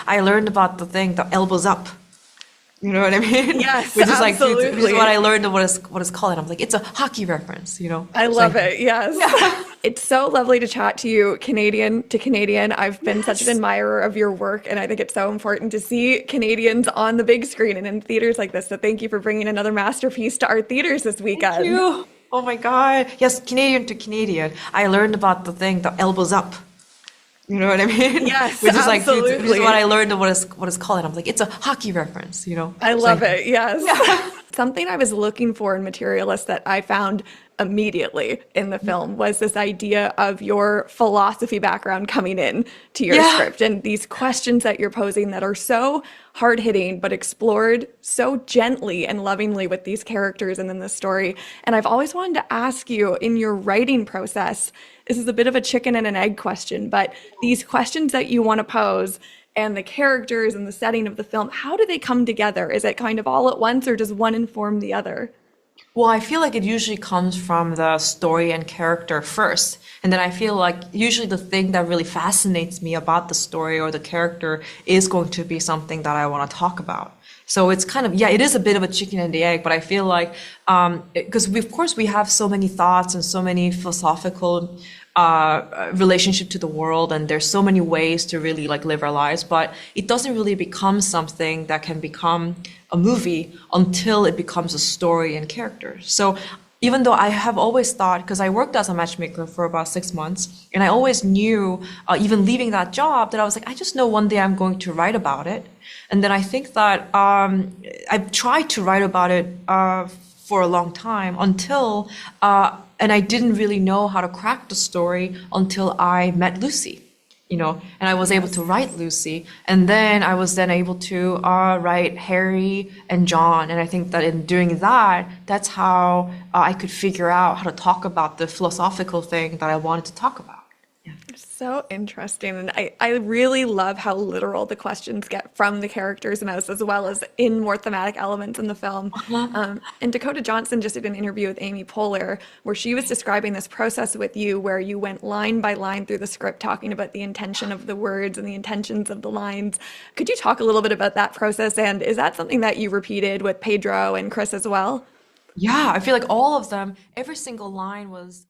I learned about the thing, the elbows up. You know what I mean? Yes, Which is like, which is what absolutely. I learned of what is called. And I'm like, it's a hockey reference, you know? I It's like, love it. Yes. It's so lovely to chat to you, Canadian to Canadian. I've been such an yes, admirer of your work, and I think it's so important to see Canadians on the big screen and in theaters like this. So thank you for bringing another masterpiece to our theaters this thank weekend. you. Oh my God. Yes, Canadian to Canadian. I learned about the thing, the elbows up. You know what I mean? Yes, Which is like, which is what absolutely. I learned of what is called. And I'm like, it's a hockey reference, you know? I It's like, love it. Yes. yeah. Something I was looking for in Materialist that I found immediately in the film was this idea of your philosophy background coming in to your Yeah. script and these questions that you're posing that are so hard hitting but explored so gently and lovingly with these characters and in the story. And I've always wanted to ask you in your writing process, this is a bit of a chicken and an egg question, but these questions that you want to pose and the characters and the setting of the film, how do they come together? Is it kind of all at once or does one inform the other? Well, I feel like it usually comes from the story and character first. And then I feel like usually the thing that really fascinates me about the story or the character is going to be something that I want to talk about. So it's kind of, yeah, it is a bit of a chicken and the egg, but I feel like, because of course we have so many thoughts and so many philosophical relationship to the world, and there's so many ways to really like live our lives, but it doesn't really become something that can become a movie until it becomes a story and character. So even though I have always thought, because I worked as a matchmaker for about 6 months, and I always knew, even leaving that job, that I was like, I just know one day I'm going to write about it. And then I think that I've tried to write about it for a long time until, and I didn't really know how to crack the story until I met Lucy, you know, and I was able to Yes. write Lucy, and then I was then able to write Harry and John, and I think that in doing that, that's how I could figure out how to talk about the philosophical thing that I wanted to talk about. Yeah. So interesting. And I really love how literal the questions get from the characters in us, as well as in more thematic elements in the film. And Dakota Johnson just did an interview with Amy Poehler where she was describing this process with you, where you went line by line through the script, talking about the intention of the words and the intentions of the lines. Could you talk a little bit about that process? And is that something that you repeated with Pedro and Chris as well? Yeah, I feel like all of them, every single line was